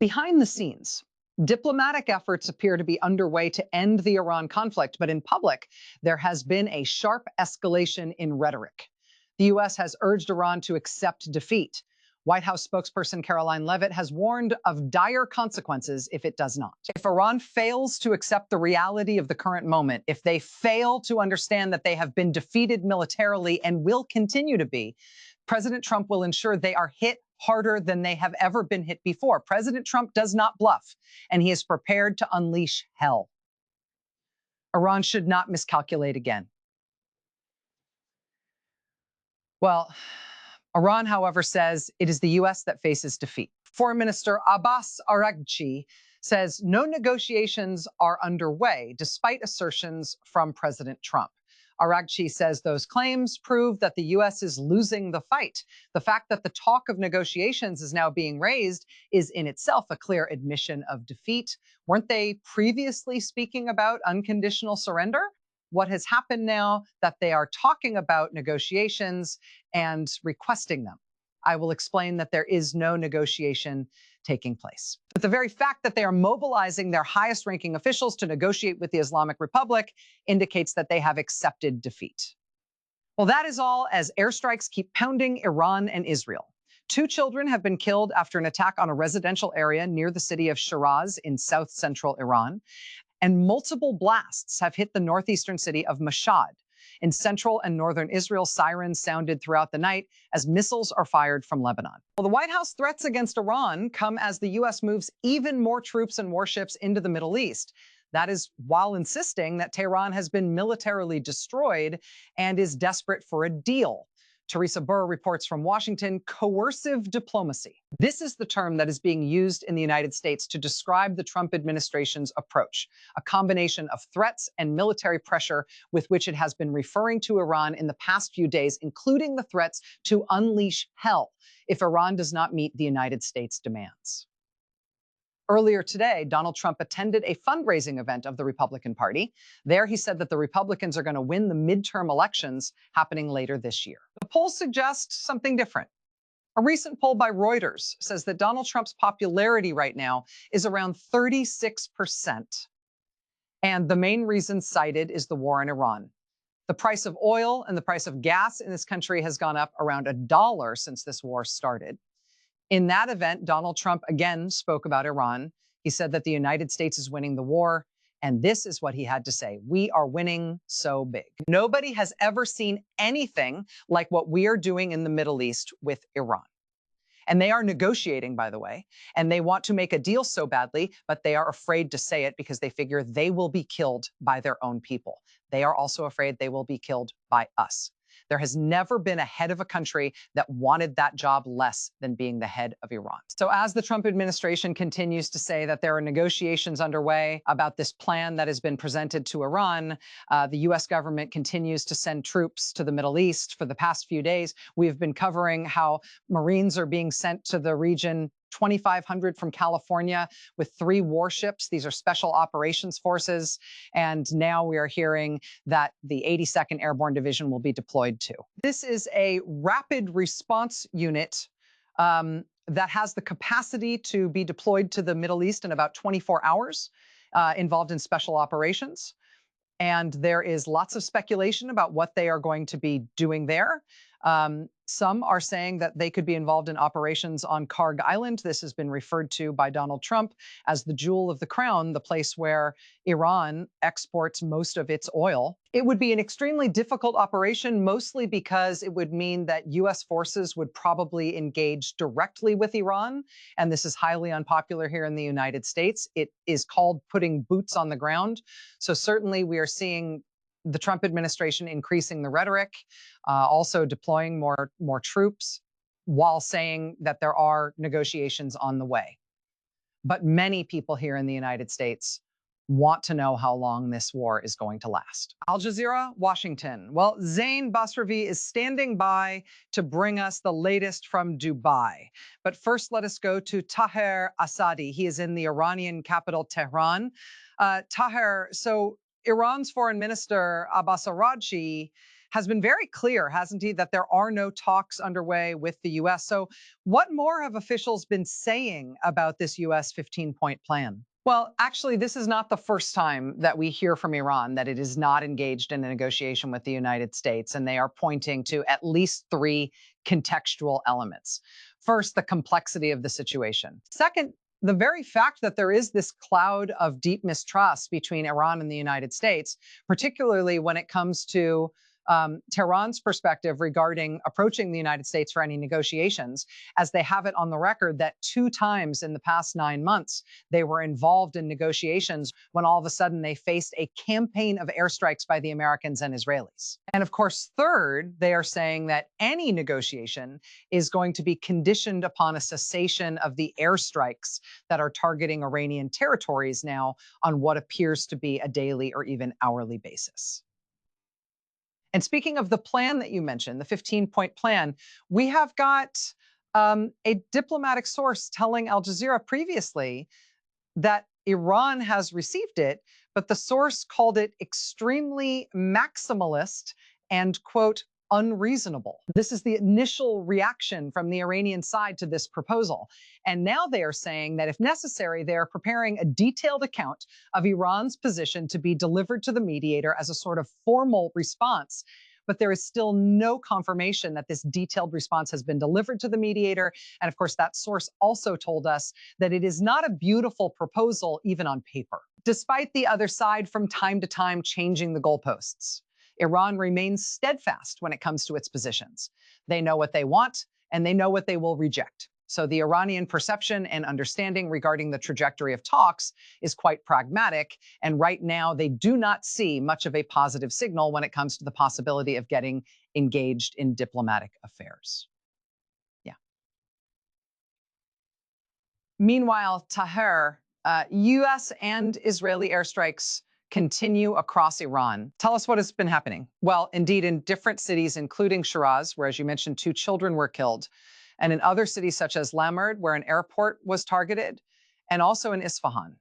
Behind the scenes, diplomatic efforts appear to be underway to end the Iran conflict, but in public, there has been a sharp escalation in rhetoric. The U.S. has urged Iran to accept defeat. White House spokesperson Caroline Leavitt has warned of dire consequences if it does not. If Iran fails to accept the reality of the current moment, if they fail to understand that they have been defeated militarily and will continue to be, President Trump will ensure they are hit harder than they have ever been hit before. President Trump does not bluff, and he is prepared to unleash hell. Iran should not miscalculate again. Well, Iran, however, says it is the U.S. that faces defeat. Foreign Minister Abbas Araghchi says no negotiations are underway, despite assertions from President Trump. Araghchi says those claims prove that the U.S. is losing the fight. The fact that the talk of negotiations is now being raised is in itself a clear admission of defeat. Weren't they previously speaking about unconditional surrender? What has happened now that they are talking about negotiations and requesting them? I will explain that there is no negotiation taking place. But the very fact that they are mobilizing their highest-ranking officials to negotiate with the Islamic Republic indicates that they have accepted defeat. Well, that is all as airstrikes keep pounding Iran and Israel. 2 children have been killed after an attack on a residential area near the city of Shiraz in south-central Iran, and multiple blasts have hit the northeastern city of Mashhad. In central and northern Israel, sirens sounded throughout the night as missiles are fired from Lebanon. Well, the White House threats against Iran come as the U.S. moves even more troops and warships into the Middle East. That is while insisting that Tehran has been militarily destroyed and is desperate for a deal. Teresa Burr reports from Washington, coercive diplomacy. This is the term that is being used in the United States to describe the Trump administration's approach, a combination of threats and military pressure with which it has been referring to Iran in the past few days, including the threats to unleash hell if Iran does not meet the United States' demands. Earlier today, Donald Trump attended a fundraising event of the Republican Party. There, he said that the Republicans are going to win the midterm elections happening later this year. The polls suggest something different. A recent poll by Reuters says that Donald Trump's popularity right now is around 36%. And the main reason cited is the war in Iran. The price of oil and the price of gas in this country has gone up around $1 since this war started. In that event, Donald Trump again spoke about Iran. He said that the United States is winning the war, and this is what he had to say: "We are winning so big." Nobody has ever seen anything like what we are doing in the Middle East with Iran. And they are negotiating, by the way, and they want to make a deal so badly, but they are afraid to say it because they figure they will be killed by their own people. They are also afraid they will be killed by us. There has never been a head of a country that wanted that job less than being the head of Iran. So as the Trump administration continues to say that there are negotiations underway about this plan that has been presented to Iran, the U.S. government continues to send troops to the Middle East. For the past few days, we've been covering how Marines are being sent to the region, 2,500 from California with 3 warships. These are special operations forces. And now we are hearing that the 82nd Airborne Division will be deployed too. This is a rapid response unit that has the capacity to be deployed to the Middle East in about 24 hours, involved in special operations. And there is lots of speculation about what they are going to be doing there. Some are saying that they could be involved in operations on Karg Island. This has been referred to by Donald Trump as the jewel of the crown, the place where Iran exports most of its oil. It would be an extremely difficult operation, mostly because it would mean that U.S. forces would probably engage directly with Iran. And this is highly unpopular here in the United States. It is called putting boots on the ground. So certainly we are seeing the Trump administration increasing the rhetoric, also deploying more troops, while saying that there are negotiations on the way. But many people here in the United States want to know how long this war is going to last. Al Jazeera, Washington. Well, Zain Basravi is standing by to bring us the latest from Dubai. But first, let us go to Taher Asadi. He is in the Iranian capital, Tehran. Taher, so Iran's foreign minister, Abbas Araghchi, has been very clear, hasn't he, that there are no talks underway with the US. So, what more have officials been saying about this US 15-point plan? Well, actually, this is not the first time that we hear from Iran that it is not engaged in a negotiation with the United States, and they are pointing to at least three contextual elements. First, the complexity of the situation. Second, the very fact that there is this cloud of deep mistrust between Iran and the United States, particularly when it comes to Tehran's perspective regarding approaching the United States for any negotiations, as they have it on the record that 2 times in the past 9 months they were involved in negotiations when all of a sudden they faced a campaign of airstrikes by the Americans and Israelis. And of course, third, they are saying that any negotiation is going to be conditioned upon a cessation of the airstrikes that are targeting Iranian territories now on what appears to be a daily or even hourly basis. And speaking of the plan that you mentioned, the 15-point plan, we have got a diplomatic source telling Al Jazeera previously that Iran has received it, but the source called it extremely maximalist and, quote, unreasonable. This is the initial reaction from the Iranian side to this proposal. And now they are saying that if necessary, they are preparing a detailed account of Iran's position to be delivered to the mediator as a sort of formal response. But there is still no confirmation that this detailed response has been delivered to the mediator. And of course, that source also told us that it is not a beautiful proposal, even on paper, despite the other side from time to time changing the goalposts. Iran remains steadfast when it comes to its positions. They know what they want, and they know what they will reject. So the Iranian perception and understanding regarding the trajectory of talks is quite pragmatic, and right now they do not see much of a positive signal when it comes to the possibility of getting engaged in diplomatic affairs. Yeah. Meanwhile, Tahrir, US and Israeli airstrikes continue across Iran. Tell us what has been happening. Well, indeed, in different cities, including Shiraz, where, as you mentioned, 2 children were killed, and in other cities such as Lamard, where an airport was targeted, and also in Isfahan.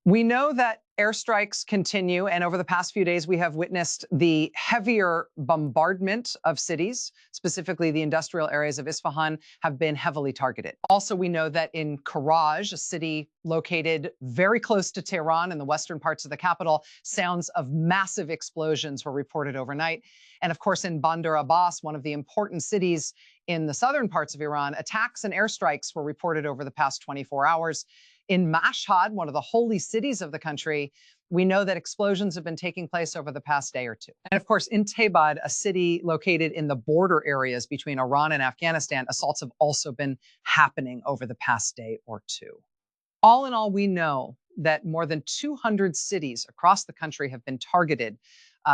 We know that airstrikes continue, and over the past few days, we have witnessed the heavier bombardment of cities, specifically the industrial areas of Isfahan, have been heavily targeted. Also, we know that in Karaj, a city located very close to Tehran in the western parts of the capital, sounds of massive explosions were reported overnight. And of course, in Bandar Abbas, one of the important cities in the southern parts of Iran, attacks and airstrikes were reported over the past 24 hours. In Mashhad, one of the holy cities of the country, we know that explosions have been taking place over the past day or two. And of course, in Taybad, a city located in the border areas between Iran and Afghanistan, assaults have also been happening over the past day or two. All in all, we know that more than 200 cities across the country have been targeted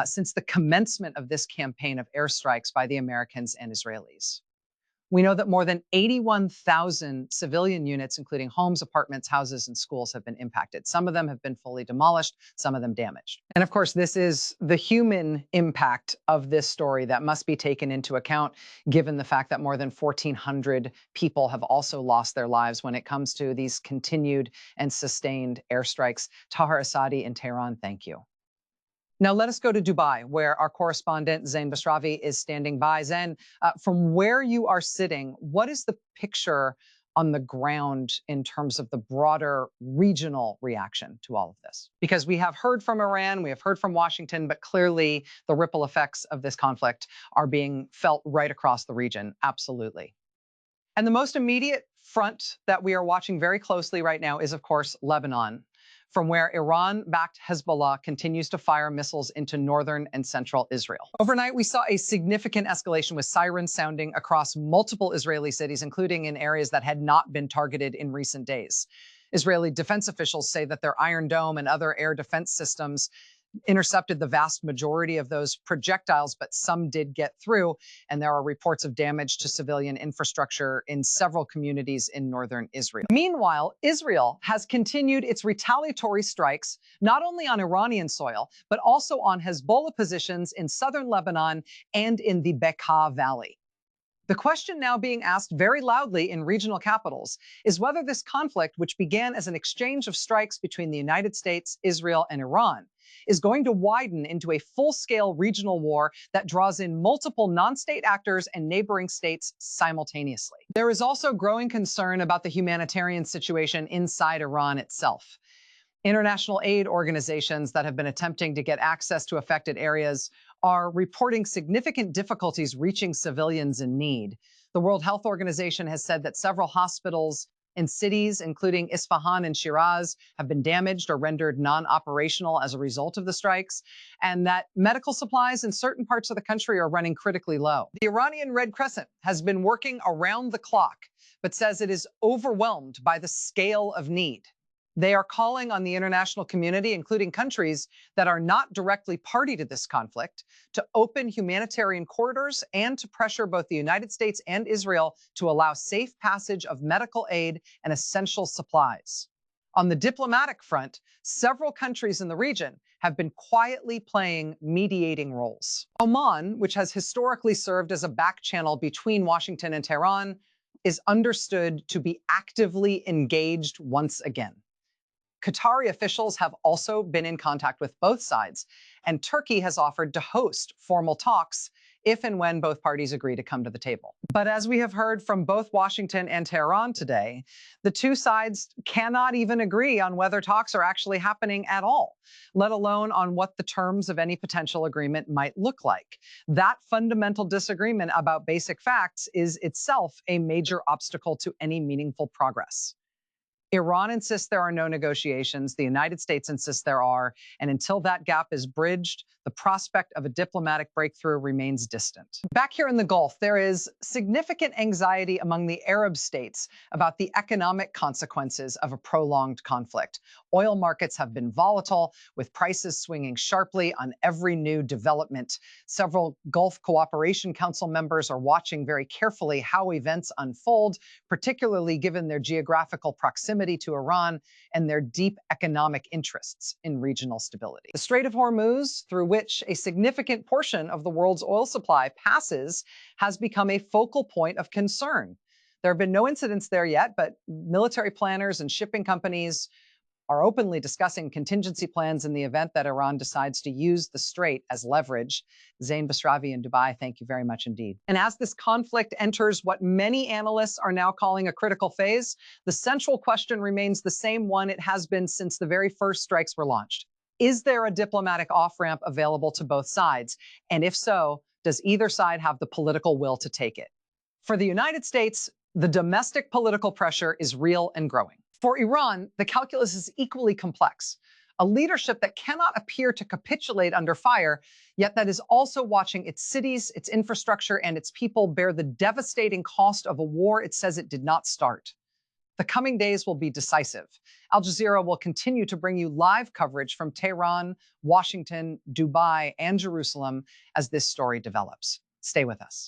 since the commencement of this campaign of airstrikes by the Americans and Israelis. We know that more than 81,000 civilian units, including homes, apartments, houses, and schools, have been impacted. Some of them have been fully demolished, some of them damaged. And of course, this is the human impact of this story that must be taken into account, given the fact that more than 1,400 people have also lost their lives when it comes to these continued and sustained airstrikes. Tahar Asadi in Tehran, thank you. Now let us go to Dubai, where our correspondent Zain Basravi is standing by. Zain, from where you are sitting, what is the picture on the ground in terms of the broader regional reaction to all of this? Because we have heard from Iran, we have heard from Washington, but clearly the ripple effects of this conflict are being felt right across the region, absolutely. And the most immediate front that we are watching very closely right now is, of course, Lebanon, from where Iran-backed Hezbollah continues to fire missiles into northern and central Israel. Overnight, we saw a significant escalation with sirens sounding across multiple Israeli cities, including in areas that had not been targeted in recent days. Israeli defense officials say that their Iron Dome and other air defense systems intercepted the vast majority of those projectiles, but some did get through, and there are reports of damage to civilian infrastructure in several communities in northern Israel. Meanwhile, Israel has continued its retaliatory strikes, not only on Iranian soil, but also on Hezbollah positions in southern Lebanon and in the Bekaa Valley. The question now being asked very loudly in regional capitals is whether this conflict, which began as an exchange of strikes between the United States, Israel, and Iran, is going to widen into a full-scale regional war that draws in multiple non-state actors and neighboring states simultaneously. There is also growing concern about the humanitarian situation inside Iran itself. International aid organizations that have been attempting to get access to affected areas are reporting significant difficulties reaching civilians in need. The World Health Organization has said that several hospitals in cities, including Isfahan and Shiraz, have been damaged or rendered non-operational as a result of the strikes, and that medical supplies in certain parts of the country are running critically low. The Iranian Red Crescent has been working around the clock, but says it is overwhelmed by the scale of need. They are calling on the international community, including countries that are not directly party to this conflict, to open humanitarian corridors and to pressure both the United States and Israel to allow safe passage of medical aid and essential supplies. On the diplomatic front, several countries in the region have been quietly playing mediating roles. Oman, which has historically served as a back channel between Washington and Tehran, is understood to be actively engaged once again. Qatari officials have also been in contact with both sides, and Turkey has offered to host formal talks if and when both parties agree to come to the table. But as we have heard from both Washington and Tehran today, the two sides cannot even agree on whether talks are actually happening at all, let alone on what the terms of any potential agreement might look like. That fundamental disagreement about basic facts is itself a major obstacle to any meaningful progress. Iran insists there are no negotiations. The United States insists there are. And until that gap is bridged, the prospect of a diplomatic breakthrough remains distant. Back here in the Gulf, there is significant anxiety among the Arab states about the economic consequences of a prolonged conflict. Oil markets have been volatile, with prices swinging sharply on every new development. Several Gulf Cooperation Council members are watching very carefully how events unfold, particularly given their geographical proximity to Iran and their deep economic interests in regional stability. The Strait of Hormuz, through which a significant portion of the world's oil supply passes, has become a focal point of concern. There have been no incidents there yet, but military planners and shipping companies are openly discussing contingency plans in the event that Iran decides to use the strait as leverage. Zain Basravi in Dubai, thank you very much indeed. And as this conflict enters what many analysts are now calling a critical phase, the central question remains the same one it has been since the very first strikes were launched. Is there a diplomatic off-ramp available to both sides? And if so, does either side have the political will to take it? For the United States, the domestic political pressure is real and growing. For Iran, the calculus is equally complex. A leadership that cannot appear to capitulate under fire, yet that is also watching its cities, its infrastructure, and its people bear the devastating cost of a war it says it did not start. The coming days will be decisive. Al Jazeera will continue to bring you live coverage from Tehran, Washington, Dubai, and Jerusalem as this story develops. Stay with us.